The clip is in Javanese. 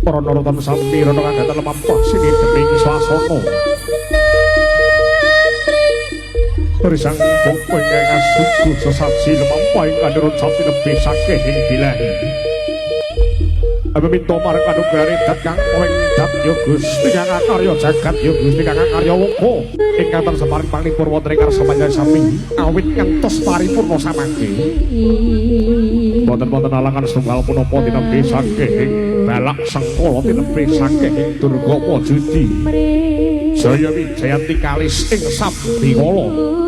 para narutan sami rana kagatan lemampah sini deming swasana Risang boko ingkang asuku sesaji lemampah ingkang nurut sami lebih sakeh ing bilahi Amin marang kanugrahan dat kang ing dat ya Gusti kang karya jagat ya Gusti kang karya woko ingkang tansah paring panglipur wonten ing karsa panjenengan sami awit ngantos paripurna samangke wonten alangan setunggal punapa tinembe saking balak sengkala tinembe saking Durga Wajudi Jaya Wijayanti kalis ing sabdikala